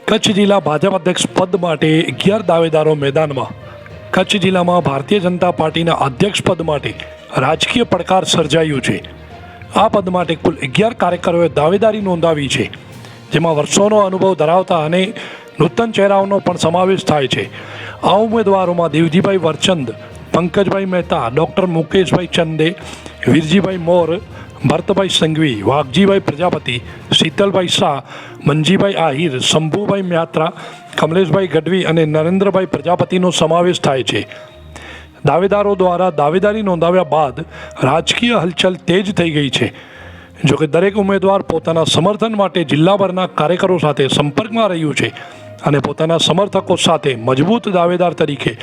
કચ્છ જિલ્લા ભાજપ અધ્યક્ષ પદ માટે 11 દાવેદારો મેદાનમાં. કચ્છ જિલ્લામાં ભારતીય જનતા પાર્ટીના અધ્યક્ષ પદ માટે રાજકીય પડકાર સર્જાયું છે. આ પદ માટે કુલ 11 કાર્યકરોએ દાવેદારી નોંધાવી છે, જેમાં વર્ષોનો અનુભવ ધરાવતા અને નૂતન ચહેરાઓનો પણ સમાવેશ થાય છે. આ ઉમેદવારોમાં દેવજીભાઈ વરચંદ, પંકજભાઈ મહેતા, ડૉક્ટર મુકેશભાઈ ચંદે, વીરજીભાઈ મોર, ભરતભાઈ સંઘવી, વાઘજીભાઈ પ્રજાપતિ, શીતલભાઈ શાહ, મંજીભાઈ આહિર, શંભુભાઈ મ્યાત્રા, કમલેશભાઈ ગઢવી અને નરેન્દ્રભાઈ પ્રજાપતિનો સમાવેશ થાય છે. દાવેદારો દ્વારા દાવેદારી નોંધાવ્યા બાદ રાજકીય હલચલ તેજ થઈ ગઈ છે. જોકે દરેક ઉમેદવાર પોતાના સમર્થન માટે જિલ્લાભરના કાર્યકરો સાથે સંપર્કમાં રહ્યું છે અને પોતાના સમર્થકો સાથે મજબૂત દાવેદાર તરીકે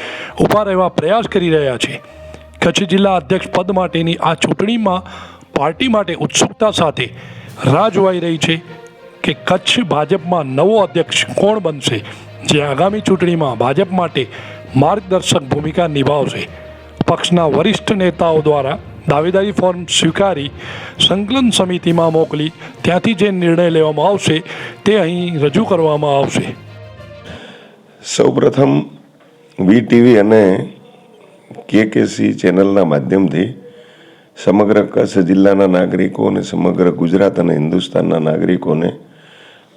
ઊભા રહેવા પ્રયાસ કરી રહ્યા છે. કચ્છ જિલ્લા અધ્યક્ષ પદ માટેની આ ચૂંટણીમાં પાર્ટી માટે ઉત્સુકતા સાથે રાહ જોવાઈ રહી છે કે કચ્છ ભાજપમાં નવો અધ્યક્ષ કોણ બનશે, જે આગામી ચૂંટણીમાં ભાજપ માટે માર્ગદર્શક ભૂમિકા નિભાવશે. પક્ષના વરિષ્ઠ નેતાઓ દ્વારા દાવેદારી ફોર્મ સ્વીકારી સંકલન સમિતિમાં મોકલી ત્યાંથી જે નિર્ણય લેવામાં આવશે તે અહીં રજૂ કરવામાં આવશે. સૌપ્રથમ વીટીવી અને કેકેસી ચેનલના માધ્યમથી સમગ્ર કચ્છ જિલ્લાના નાગરિકો અને સમગ્ર ગુજરાત અને હિન્દુસ્તાનના નાગરિકોને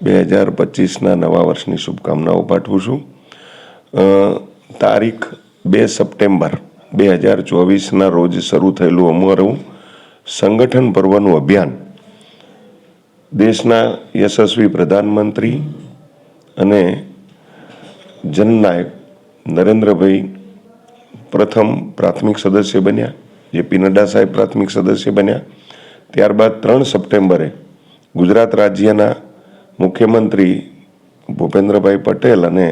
2025ના નવા વર્ષની શુભકામનાઓ પાઠવું છું. તારીખ 2 સપ્ટેમ્બર 2024ના રોજ શરૂ થયેલું અમારું સંગઠન પર્વનું અભિયાન દેશના યશસ્વી પ્રધાનમંત્રી અને જનનાયક નરેન્દ્રભાઈ પ્રથમ પ્રાથમિક સદસ્ય બન્યા, જેપી નડ્ડા સાહેબ પ્રાથમિક સદસ્ય બન્યા. ત્યારબાદ 3 સપ્ટેમ્બરે ગુજરાત રાજ્યના મુખ્યમંત્રી ભૂપેન્દ્રભાઈ પટેલ અને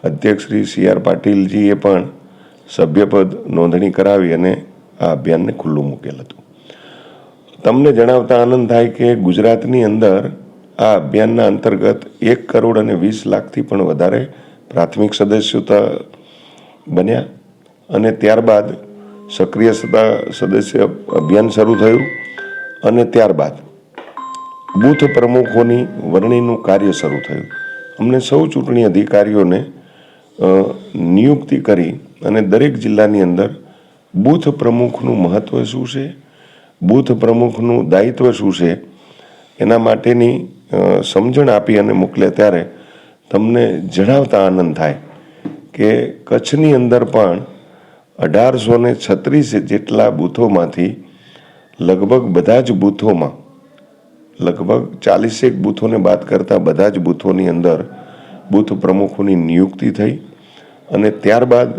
અધ્યક્ષ શ્રી CR પાટીલજીએ પણ સભ્યપદ નોંધણી કરાવી અને આ અભિયાનને ખુલ્લું મૂકેલ હતું. તમને જણાવતા આનંદ થાય કે ગુજરાતની અંદર આ અભિયાનના અંતર્ગત 1,20,00,000થી પણ વધારે પ્રાથમિક સદસ્યો બન્યા અને ત્યારબાદ સક્રિય સદસ્ય અભિયાન શરૂ થયું અને ત્યારબાદ બૂથ પ્રમુખોની વરણીનું કાર્ય શરૂ થયું. અમને સૌ ચૂંટણી અધિકારીઓને નિયુક્તિ કરી અને દરેક જિલ્લાની અંદર બૂથ પ્રમુખનું મહત્ત્વ શું છે, બૂથ પ્રમુખનું દાયિત્વ શું છે, એના માટેની સમજણ આપી અને મોકલે ત્યારે તમને જણાવતા આનંદ થાય કે કચ્છની અંદર પણ 1836 જેટલા બૂથોમાંથી લગભગ બધા જ બૂથોમાં લગભગ 40 બૂથોને બાદ કરતાં બધા જ બૂથોની અંદર બૂથ પ્રમુખોની નિયુક્તિ થઈ અને ત્યારબાદ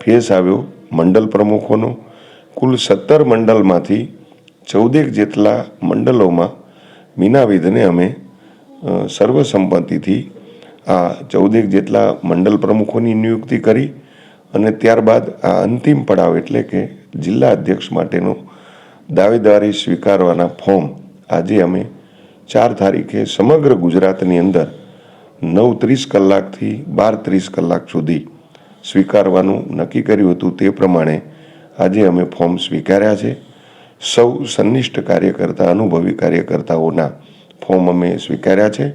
ફેસ આવ્યો મંડળ પ્રમુખોનો. કુલ 17 મંડળમાંથી 14 જેટલા મંડળોમાં વિનાવિધને અમે સર્વસંમતિથી આ 14 જેટલા મંડળ પ્રમુખોની નિયુક્તિ કરી અને ત્યારબાદ આ અંતિમ પડાવ એટલે કે જિલ્લા અધ્યક્ષ માટેનો દાવેદારી સ્વીકારવાના ફોર્મ આજે અમે 4 તારીખે સમગ્ર ગુજરાતની અંદર 9:30 કલાકથી 12:30 કલાક સુધી સ્વીકારવાનું નક્કી કર્યું હતું. તે પ્રમાણે આજે અમે ફોર્મ સ્વીકાર્યા છે. સૌ સંનિષ્ઠ કાર્યકર્તા, અનુભવી કાર્યકર્તાઓના ફોર્મ અમે સ્વીકાર્યા છે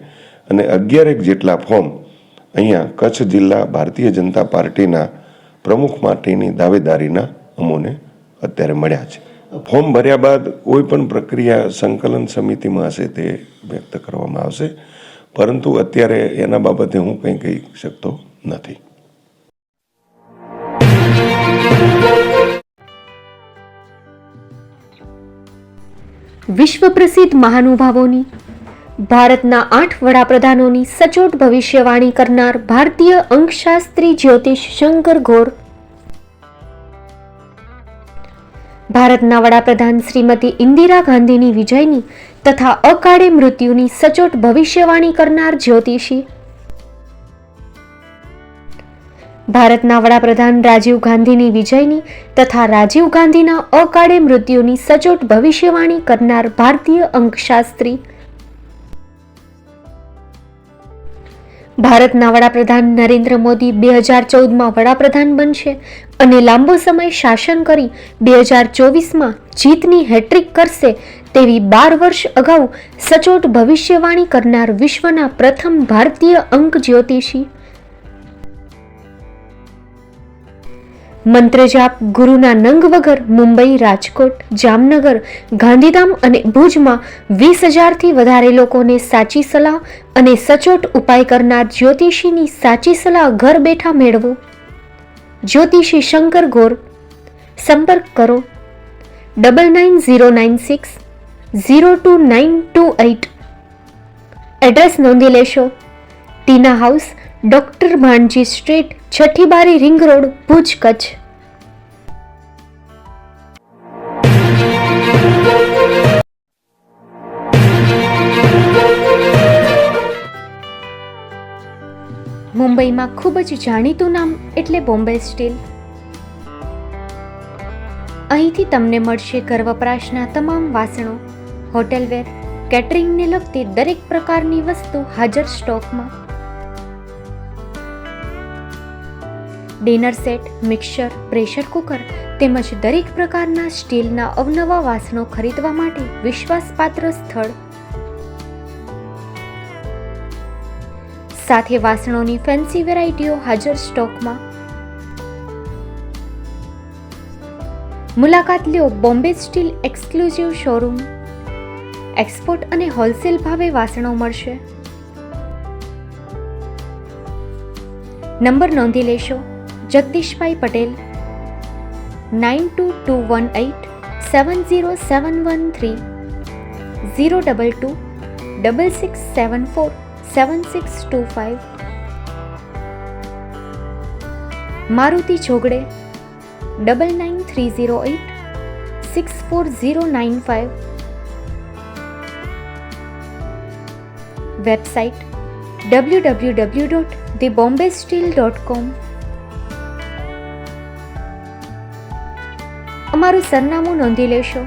અને 11 જેટલા ફોર્મ અહીંયા કચ્છ જિલ્લા ભારતીય જનતા પાર્ટીના પ્રમુખ માટેની દાવેદારીના અમોને અત્યારે મળ્યા છે. ફોર્મ ભર્યા બાદ કોઈ પણ પ્રક્રિયા સંકલન સમિતિમાં હશે તે વ્યક્ત કરવામાં આવશે, પરંતુ અત્યારે એના બાબતે હું કંઈ કહી શકતો નથી. વિશ્વ પ્રસિદ્ધ મહાનુભાવોની, ભારતના 8 વડાપ્રધાનોની સચોટ ભવિષ્યવાણી કરનાર ભારતીય અંકશાસ્ત્રી જ્યોતિષ શંકર ઘોર, ભારતના વડાપ્રધાન શ્રીમતી ઇન્દિરા ગાંધીની વિજયની તથા અકાળે મૃત્યુની સચોટ ભવિષ્યવાણી કરનાર જ્યોતિષી, ભારતના વડાપ્રધાન રાજીવ ગાંધીની વિજયની તથા રાજીવ ગાંધીના અકાળે મૃત્યુની સચોટ ભવિષ્યવાણી કરનાર ભારતીય અંકશાસ્ત્રી, ભારતના વડાપ્રધાન નરેન્દ્ર મોદી 2014માં વડાપ્રધાન બનશે અને લાંબો સમય શાસન કરી 2024માં જીતની હેટ્રિક કરશે તેવી 12 વર્ષ અગાઉ સચોટ ભવિષ્યવાણી કરનાર વિશ્વના પ્રથમ ભારતીય અંક જ્યોતિષી, મંત્રજાપ ગુરુના નંગ વગર મુંબઈ, રાજકોટ, જામનગર, ગાંધીધામ અને ભુજમાં 20,000થી વધારે લોકોને સાચી સલાહ અને સચોટ ઉપાય કરનાર જ્યોતિષીની સાચી સલાહ ઘર બેઠા મેળવો. જ્યોતિષી શંકર ગોર. સંપર્ક કરો 9909602928. એડ્રેસ નોંધી લેશો. ટીના હાઉસ, ડોક્ટર ભાણજી સ્ટ્રીટ, છઠ્ઠી બારી, રિંગ રોડ, ભુજ, કચ્છ. મુંબઈમાં ખૂબ જ જાણીતું નામ એટલે બોમ્બે સ્ટીલ. અહીંથી તમને મળશે ઘર વપરાશના તમામ વાસણો, હોટેલવેર, કેટરિંગને લગતી દરેક પ્રકારની વસ્તુ હાજર સ્ટોકમાં. Dinner set, mixer, pressure cooker તેમજ દરેક પ્રકારના સ્ટીલના અવનવા વાસણો ખરીદવા માટે વિશ્વાસપાત્ર સ્થળ. સાથે વાસણોની ફેન્સી વેરાયટીઓ હાજર સ્ટોકમાં. મુલાકાત લ્યો Bombay steel exclusive showroom. Export અને હોલસેલ ભાવે વાસણો મળશે. નંબર નોંધી લેશો. જગદીશભાઈ પટેલ 9221870713 022 6674 7625. મારુતિ જોગડે 9930864095. Website www.thebombasteel.com. અમારું સરનામું નોંધી લેશો.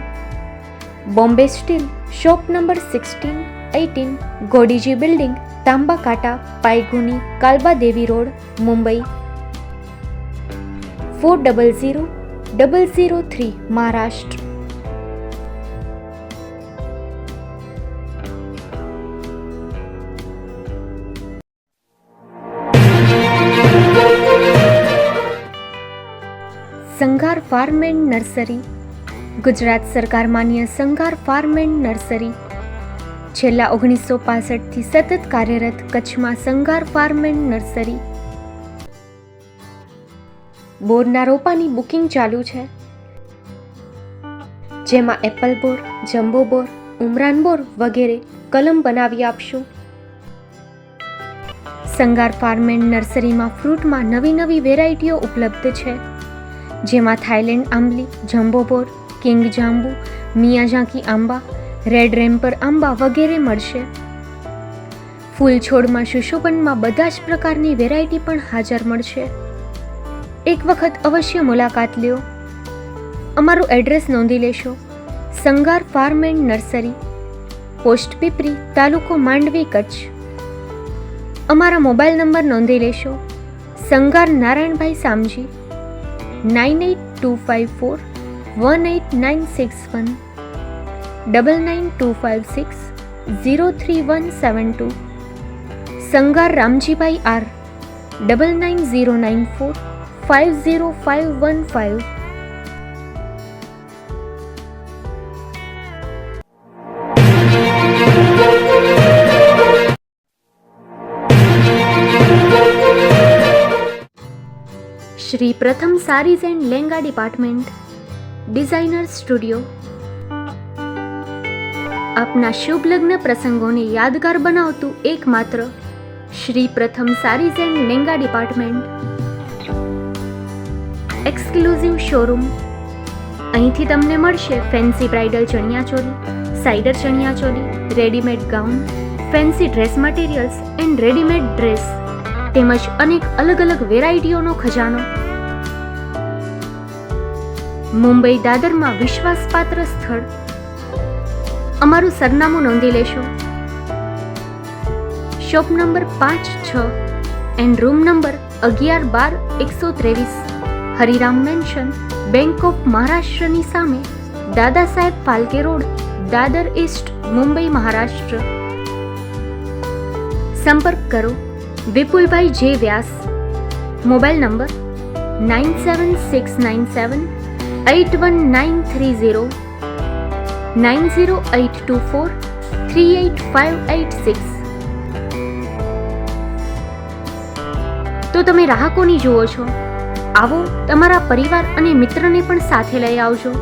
Bombay steel, shop number 16-18, Godiji building, Tamba Kanta, Pydhonie, Kalba Devi road, Mumbai 400003, Maharashtra. Sanghar farm and nursery. Gujarat સરકાર માન્ય સંઘાર ફાર્મ એન્ડ નર્સરી છેલ્લા 1965થી સતત કાર્યરત કચ્છમાં સંઘાર ફાર્મ એન્ડ નર્સરી. બોરના રોપાની બુકિંગ ચાલુ છે, જેમાં એપલ બોર, જમ્બો બોર, ઉમરાન બોર વગેરે કલમ બનાવી આપશું. સંઘાર ફાર્મ એન્ડ નર્સરીમાં ફ્રૂટમાં નવી વેરાયટીઓ ઉપલબ્ધ છે, જેમાં થાઈલેન્ડ આંબલી, જમ્બો બોર, કિંગ જાંબુ, મિયાઝાકી આંબા, રેડ રેમ્પર આંબા વગેરે મળશે. ફૂલ છોડમાં સુશોભનમાં બધા જ પ્રકારની વેરાયટી પણ હાજર મળશે. એક વખત અવશ્ય મુલાકાત લ્યો. અમારું એડ્રેસ નોંધી લેશો. Sanghar farm and nursery, post Pipri, તાલુકો માંડવી, કચ્છ. અમારા મોબાઈલ નંબર નોંધી લેશો. Sanghar Narayanbhai Samji 9825418961 9925603172. Sanghar Ramjibhai R 9909450515. Shri Pratham sarees and Lenga department, designer studio. આપના શુભ લગ્ન પ્રસંગોને યાદગાર બનાવતું એકમાત્ર Shri Pratham sarees and Lenga department, exclusive showroom. અહીંથી તમને મળશે ફેન્સી બ્રાઇડલ ચણિયાચોલી, સાઇડર ચણિયાચોલી, readymade gown, fancy dress materials and readymade dress તેમજ અનેક અલગ વેરાયટીઓનો ખજાનો. મુંબઈ દાદરમાં વિશ્વાસપાત્ર સ્થળ. અમારું સરનામું નોંધી લેશો. Shop number 5-6, and room number 11-12-123, Hariram mansion, bank of મહારાષ્ટ્રની સામે, દાદા સાહેબ ફાલ્કે રોડ, દાદર ઈસ્ટ, મુંબઈ, મહારાષ્ટ્ર. સંપર્ક કરો વિપુલભાઈ જે વ્યાસ. Mobile number 9769781930, 9082438586. તો તમે રાહ કોની જુઓ છો? આવો, તમારા પરિવાર અને મિત્રને પણ સાથે લઈ આવજો.